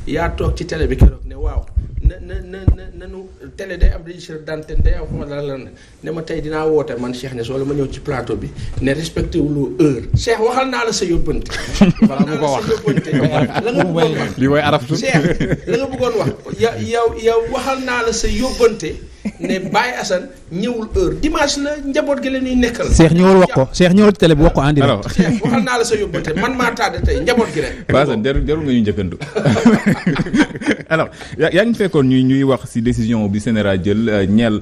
yaa toog ci télé bi keroog ne waaw nanu télé day am registre d'antenne day am xamal lan ne ma tey dinaa woote man Cheikh Niass wala ma ñëw ci plateau bi ne respecté wuloo heure Cheikh waxal naa la sa yóbbante. voilà mu ko wax la nga bëggoon wax li mooy araftu Cheikh la nga bëggoon wax yow waxal naa la sa yóbbante ne Baye Assane ñëwul heure dimanche la njaboot gi la ñuy nekkal. Cheikh ñëwal wax ko Cheikh ñëwal ci télé bi wax ko en direct. Cheikh waxal naa la sa yóbbante man maa tardé tey njaboot gi rek. Baye Assane jarul nga ñu njëkkantu alors yaa ngi fekkoon ñuy wax ci décision bi Sénéra jël ñeel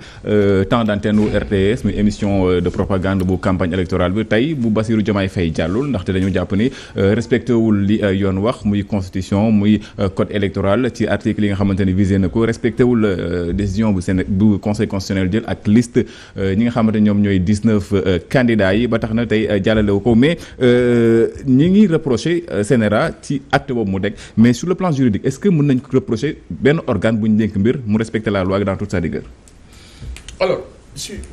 temps d'antenne u RTS muy émission de propagande bu campagne électorale bi tey bu Bassirou Diomaye Faye jàllul ndaxte dañu jàpp ni respecté wul li yoon wax muy constitution muy code électoral ci article yi nga xamante ni visé na ko respecté wul décision bu conseil constitutionnel jël ak liste ñi nga xamante ñoom ñooy 19 candidats yi ba tax na tey jàllalewu ko mais ñi ngi reproché Sénéra ci acte boobu mu deg mais sur le plan juridique est-ce que mën nañ ko reprocher benn organe bu ñu dénk mbir mu respecter la loi dans toute sa rigueur. alors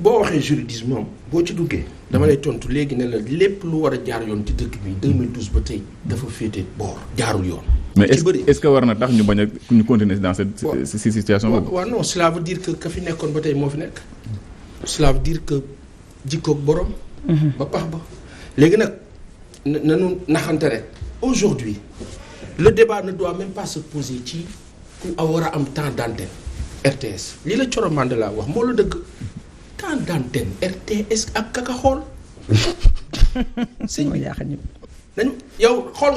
boo waxee juridisme moom boo ci duggee dama lay tontu léegi ne la lépp lu war a jaar yoon ci dëkk bi 2012 ba tey dafa féete boor jaarul yoon. mais est-ce que war na tax ñu bañ a ñu continuer dans cette situation boobu. waaw non cela veut dire que ka fi nekkoon ba tey moo fi nekk. cela veut dire que jikkoog borom. ba pax ba léegi nag nanu naxante rek aujourd'hui le débat ne doit même pas se poser ci ku war a am temps d'antenne RTS lii la Coro Mandela wax moo la dëgg temps d'antenne RTS ak kaka xool sëñ bi nañu yow xool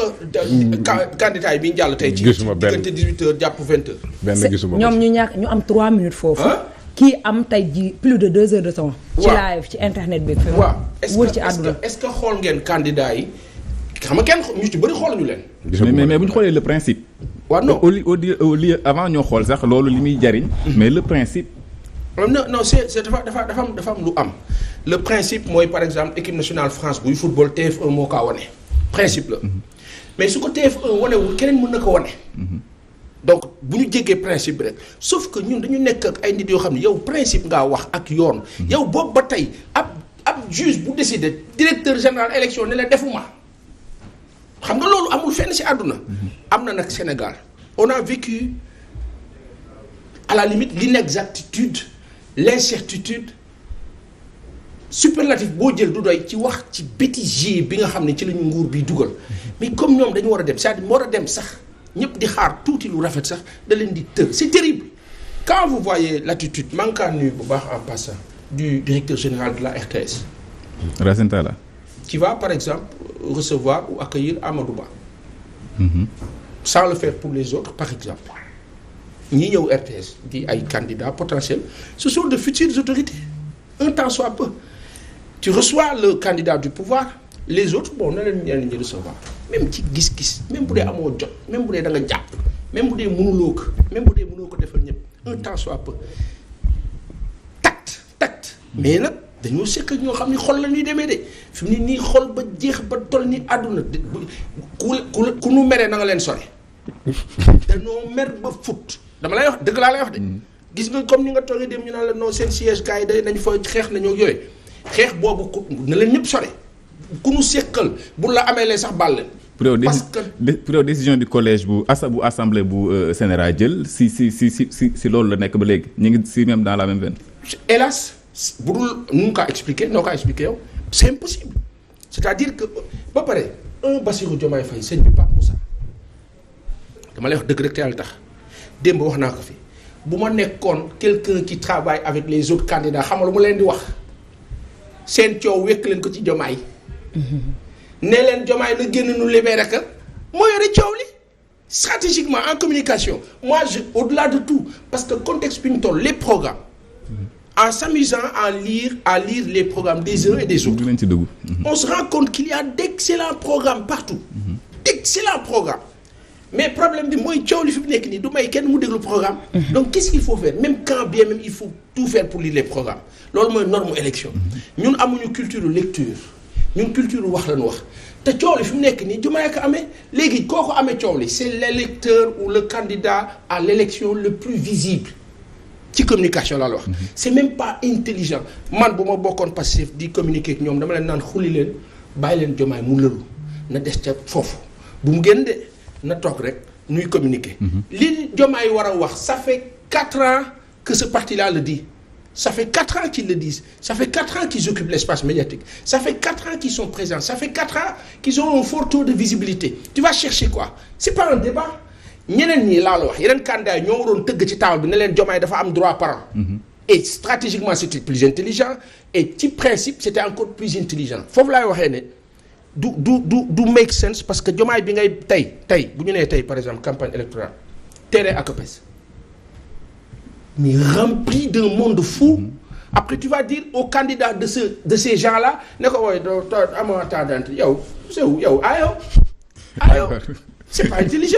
nga candidat yi bi ñu jàll tey ci diggante 18h jàpp 20h. benn gisuma ñoom ñu am 3 minutes foofu. kii am tey ji plus de 2 heures de temps. ci live ci internet bi. waaw wër ci àdduna est-ce que xool ngeen candidat yi xam nga kenn ñu ci bëri xooluñu leen. mais bu ñu xoolee le principe. waaw non au lieu avant ñoo xool sax loolu li muy jariñ. mais le principe. non c'est dafa am lu am le principe mooy par exemple équipe nationale France buy football TF1 moo kaa wane principe la mais su ko TF1 wanewul keneen mën na ko wane. donc bu ñu jéggee principe bi rek sauf que ñun dañu nekk ak ay nit yoo xam ne yow principe ngaa wax ak yoon. yow boobu ba tey ab juge bu décidé directeur général élection ne la defuma. xam nga loolu amul fenn ci àdduna. am na nag Sénégal on a vécu à la limite l'inexactitude l'incertitude superlatif boo jël du doy ci wax ci bêtisier bi nga xam ne ci la ñu nguur bi dugal mais comme ñoom dañu war a dem c'est-à-dire war a dem sax ñëpp di xaar tuuti lu rafet sax da leen di tër c'est terrible quand vous voyez l'attitude manquée bu baax en passant du directeur général de la RTS. Racine Talla. qui va par exemple recevoir ou accueillir Amadou Ba. Sans le faire pour les autres par exemple. ñi ñëw RTS di ay candidats potentiels ce sont de futures autorités un temps soit peu tu reçois le candidat du pouvoir les autres bon na leen ñeneen ñi recevoir même ci gis-gis même bu dee amoo jot même bu dee da nga jàpp même bu dee mënuloo ko defal ñëpp un temps soit peu tact mais nag dañoo sekk ak ñoo xam ni xol la ñuy demee de fi mu ne nii xol ba jeex ba toll ni àdduna ku nu meree na nga leen sore dañoo mer ba fut dama lay wax dëgg laa lay wax de gis nga comme ni nga toogee dem ñu naan la non seen siège gars yi day nañ fa xeex nañoo yooyu xeex boobu ku na leen ñëpp sore ku nu seqal bu la amee lee sax baal leen. pour yow décision du collège bu assemblée bu Sénéra jël si loolu la nekk ba léegi ñu ngi si même dans la même veine. hélas bu dul nu kaa expliqué noo kaa expliqué yow c'est impossible c'est-à-dire que ba pare un Bassirou Diomaye Faye sëñ bi Pape Moussa dama lay wax dëgg rek te yàlla tax démb wax naa ko fi bu ma nekkoon quelqu'un qui travaille avec les autres candidats xam nga lu mu leen di wax seen coow wekk leen ko ci Diomaye ne leen Diomaye na génn nu libéré ka moo yore coow li stratégiquement en communication moi au-delà de tout parce que contexte bi ñu toll les programmes en s'amusant à lire les programmes des uns et des autres on se rend compte qu'il y a d'excellents programmes partout d'excellents programmes mais problème bi mooy coow li fi mu nekk nii du may kenn mu déglu programme donc qu'est-ce qu'il faut faire même quand bien même il faut tout faire pour lire les programmes loolu mooy norme élection ñun amuñu culture lecture ñun culture wax lañu wax te coow li fi mu nekk nii Diomaye ko amee léegi koo ko amee coow li c'est l'électeur ou le candidat à l'élection le plus visible ci communication laa la wax c'est même pas intelligent man bu ma bokkoon Pastef di communiquer ak ñoom dama leen naan xuli leen bàyyi leen Diomaye mu lëlu na des ca foofu bu mu génn de na toog rek ñuy communiquer. li Diomaye war a wax ça fait 4 ans que ce parti-là le dit. Ça fait 4 ans qu'ils le disent. Ça fait 4 ans qu'ils occupent l'espace médiatique. Ça fait 4 ans qu'ils sont présents. Ça fait 4 ans qu'ils ont un fort taux de visibilité. Tu vas chercher quoi? C'est pas un débat. ñeneen ñi laa la wax yeneen candidat yi ñoo waroon tëgg ci table bi ne leen Diomaye dafa am droit parent. Et stratégiquement c'était plus intelligent et ci principe c'était encore plus intelligent foofu laay waxee ne du make sense parce que Diomaye bi ngay tey bu ñu nee tey par exemple campagne électorale terrain ACOPES mais rempli d'un monde fou. Après tu vas dire aux candidats de ces gens-là ne ko wooy doo amoo temps d'entrée yow c'est pas intelligent.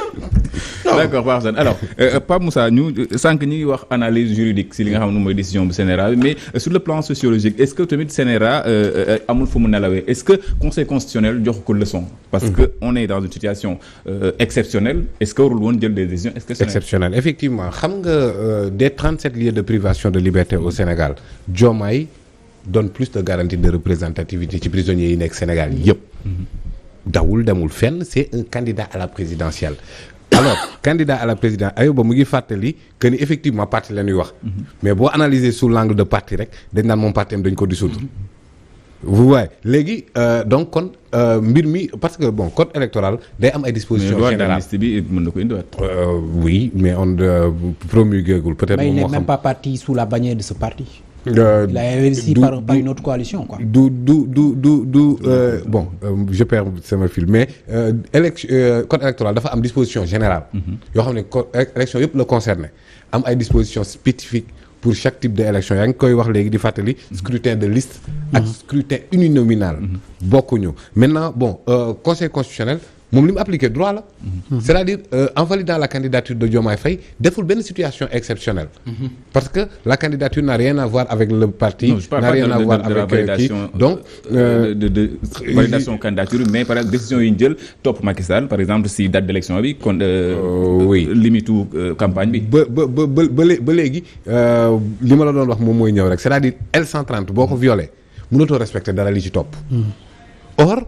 Non. D'accord Pape Assane alors Pape Moussa ñu sànq ñi ngi wax analyse juridique si li nga xam ne mooy décision bu CNRA bi mais sur le plan sociologique est-ce que tamit CNRA amul fu mu nelawee est-ce que conseil constitutionnel jox ko leçon. parce que on est dans une situation exceptionnelle est-ce que warul woon jël des décisions est-ce que exceptionnelle effectivement xam nga des 37 lieux de privation de liberté au Sénégal Diomaye donne plus de garantie de représentativité ci prisonniers yi nekk Sénégal yëpp. dawul demul fenn c'est un candidat à la présidentielle alors candidat à la présidentielle Ayoba mu ngi fàttali que ni effectivement parti la ñuy wax mais boo analyser sous l'angle de parti rek dañ naan moom parti am dañ ko dissoudre vous voyez léegi donc kon mbir mi parce que bon code électoral day am ay dispositions générales bi mën na ko indiwaat. oui mais on promulguéegul peut-être mais il moom moo n'est xam même pas parti sous la bannière de ce parti. Il a investi par une autre coalition quoi. Bon je perds sama fil mais code électoral dafa am disposition générale yoo xam ne code élection yëpp la concerné am ay dispositions spécifiques pour chaque type de élection yaa ngi koy wax léegi di fàttali scrutin de liste ak scrutin uninominal bokkuñu maintenant bon conseil constitutionnel moom li mu appliqué droit la c'est-à-dire en validant la candidature de Diomaye Faye deful benn situation exceptionnelle parce que la candidature n'a rien à voir avec le parti n'a rien à voir avec qui donc de validation candidature mais par exemple décision yi ñu jël topp Macky Sall par exemple si date d'élection bi kon oui limitu campagne bi ba léegi li ma la doon wax moom mooy ñëw rek c'est-à-dire L130 boo ko violé mënatoo respecter dara li ci topp or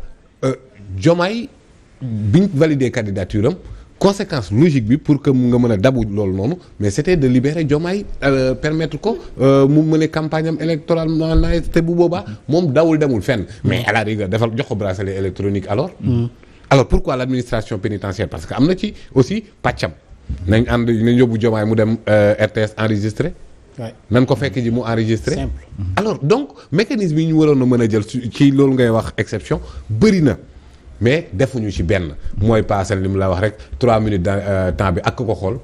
Diomaye biñ validé candidature am conséquence logique bi pour que nga mën a dabu loolu noonu mais c'était de libérer Diomaye permettre ko mu mener campagne am électoralement naaj te bu boobaa moom dawul demul fenn mais à la rigueur defal jox ko bracelet électronique alors pourquoi l'administration pénitentiaire parce que am na ci aussi pàccam nañ yóbbu Diomaye mu dem RTS enregistré nan ko fekk ji mu enregistré simple alors donc mécanisme yi ñu waroon a mën a jël ci loolu ngay wax exception bëri na mais defuñu ci benn mooy paasal li mu la wax rek 3 minutes de temps bi ak ko xool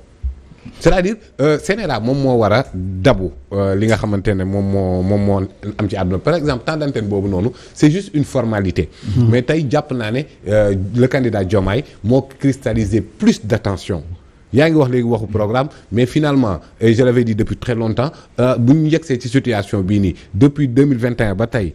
c'est-à-dire CNRA moom moo war a dabu li nga xamante ne moom moo am ci àdduna par exemple temps d'antenne boobu noonu c'est juste une formalité mais tey jàpp naa ne le candidat Diomaye moo cristalliser plus d'attention yaa ngi wax léegi waxu programme mais finalement et je l'avais dit depuis très longtemps bu ñu yegsee ci situation bii nii depuis 2021 ba tey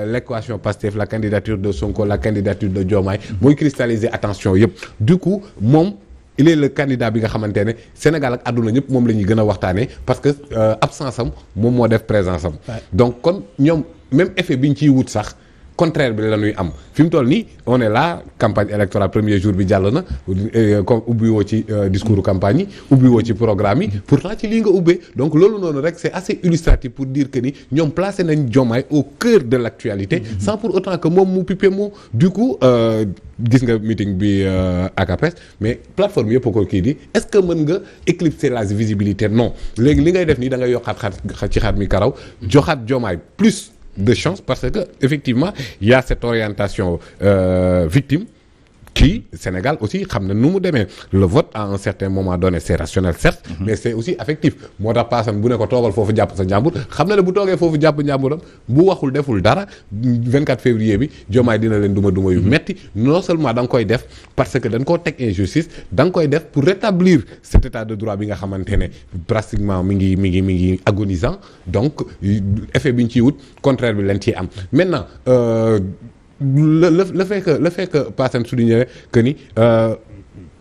l'équation Pastef la candidature de Sonko la candidature de Diomaye mooy cristalliser attention yëpp du coup moom il est le candidat bi nga xamante ne Sénégal ak àdduna ñëpp moom la ñuy gën a waxtaanee parce que absence am moom moo def présence am donc kon ñoom même effet bi ñu ciy wut sax contraire bi la ñuy am fi mu toll nii on est là campagne électorale premier jour bi jàll na comme ubbi woo ci discours campagne yi ubbi woo ci programme yi pourtant ci lii nga ubbee donc loolu noonu rek c'est assez illustratif pour dire que ni ñoom placé nañ Diomaye au cœur de l'actualité sans pour autant que moom mu pipe moo du coup gis nga meeting bi ACAPES mais plateforme yëpp ko kii di est-ce que mën nga éclipser la visibilité non léegi li ngay def nii da ngay yokkaat ci xar mi karaw joxaat Diomaye plus de chance parce que effectivement il y a cette orientation victime qui Sénégal aussi xam na nu mu demee le vote à un certain moment donné c'est rationnel certes mais c'est aussi affectif moo tax paasan bu ne ko toogal foofu jàpp sa njàmbur xam na ne bu toogee foofu jàpp njàmburam bu waxul deful dara 24 février bi Diomaye dina leen duma yu metti non seulement da nga koy def parce que dañ koo teg injustice da nga koy def pour rétablir cet état de droit bi nga xamante ne pratiquement mi ngi agonisant donc effet bi ñu ciy wut contraire bi leen ciy am maintenant le fait que Passane souligné que ni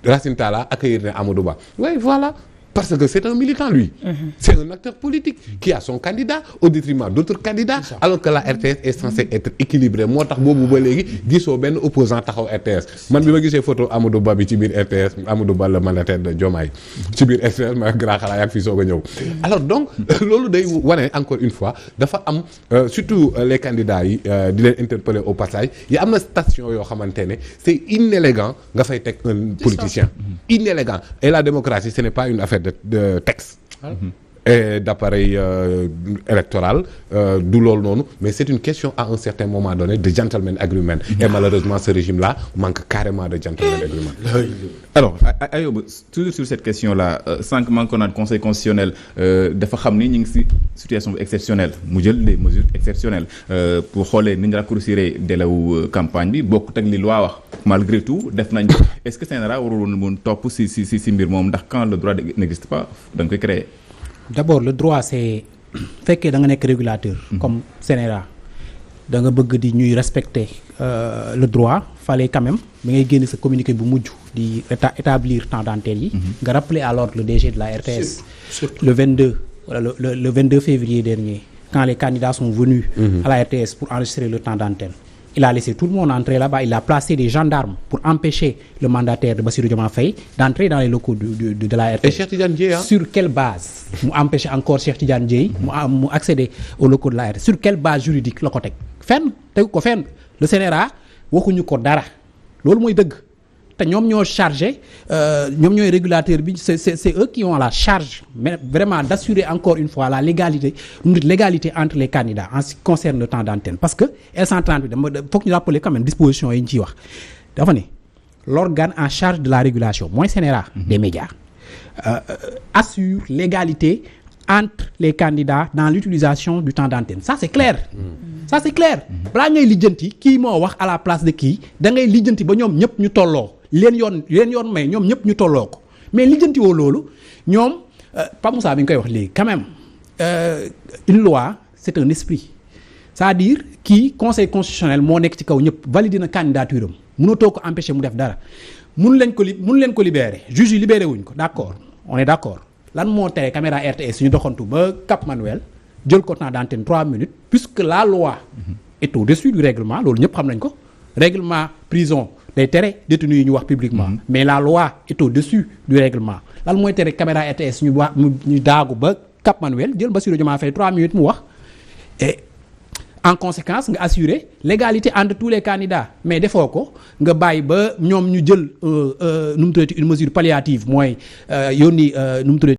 Racine Talla accueillir ne Amadou Ba oui voilà parce que c'est un militant lui. C'est un acteur politique qui a son candidat au détriment d'autres candidats, alors que la RTS est censée être équilibrée. moo tax boobu ba léegi gisoo benn opposant taxaw RTS man bi ma gisee photo Amadou Ba bi ci biir RTS Amadou Ba le mandataire de Diomaye ci biir RTS ma grand xalaat yaa ngi fi soog a ñëw. alors donc loolu day wane encore une fois dafa am surtout les candidats yi di leen interpeller au passage yi am na station yoo xamante ne c'est inélégant nga fay teg un politicien. Inélégant. Et la démocratie ce n'est pas une affaire de texte et d'appareil électoral du loolu noonu mais c'est une question à un certain moment donné de gentleman agreement et malheureusement ce régime-là manque carrément de gentleman agreement. Alors Ayoba toujours sur cette question-là sànq maa ngi ko naan conseil constitutionnel dafa xam ni ñu ngi ci situation exceptionnelle mu jël des mesures exceptionnelles pour xoolee ni ñu raccourcir délai wu campagne bi bokkut ak li loi wax malgré tout def nañ ko est-ce que Sénégal warul woon mun topp ci mbir moom ndax quand le droit n'existe pas da nga koy créer. D'abord le droit c'est fekkee da nga nekk régulateur comme Sénégal da nga bëgg di ñuy respecter le droit fallait quand même bi ngay génn sa communiqué bu mujj di établir temps d'antenne yi nga rappeler à l'ordre le DG de la RTS le 22 wala le 22 février dernier quand les candidats sont venus à la RTS pour enregistrer le temps d'antenne. Il a laissé tout le monde entrer là-bas. Il a placé des gendarmes pour empêcher le mandataire de Bassirou Diomaye Faye d'entrer dans les locaux de la RTS. Et Cheikh Tidiane Dièye sur quelle base mu empêcher encore Cheikh Tidiane Dièye mu accéder aux locaux de la RTS sur quelle base juridique la ko teg fenn tegu ko fenn le CNRA waxuñu ko dara loolu mooy dëgg te ñoom ñoo chargé ñoom ñooy régulateur bi c'est eux qui ont la charge mais vraiment d'assurer encore une fois la légalité entre les candidats en ce qui concerne le temps d'antenne parce que L130 bi dama foog ñu rappeler quand même dispositions yi ñu ciy wax dafa ne l'organe en charge de la régulation mooy CNRA des médias assure l'égalité entre les candidats dans l'utilisation du temps d'antenne ça c'est clair ça c'est clair balaa ngay lijjanti kii moo wax à la place de kii da ngay lijjanti ba ñoom ñëpp ñu tolloo leen yoon may ñoom ñëpp ñu tolloo ko mais lijjanti woo loolu ñoom Pape Moussa bi ñu koy wax léegi quand même une loi c'est un esprit c'est-à-dire kii conseil constitutionnel moo nekk ci kaw ñëpp valider na candidature am mënatoo ko empêcher mu def dara mënu leen ko libérer juge yi libéré wuñ ko d'accord on est d'accord lan moo tere caméra RTS suñu doxantu ba Cap Manuel jël ko temps d'antenne 3 minutes puisque la loi est au-dessus du règlement loolu ñëpp xam nañ ko règlement prison day tere détenus yi ñu wax publiquement mais la loi est au-dessus du règlement lan mooy tere caméra RTS ñu daagu ba Cap Manuel jël Bassirou Diomaye Faye 3 minutes mu wax et en conséquence nga assurer l'égalité entre tous les candidats mais defoo ko nga bàyyi ba ñoom ñu jël nu mu tuddati une mesure palliative mooy yónni nu mu tuddati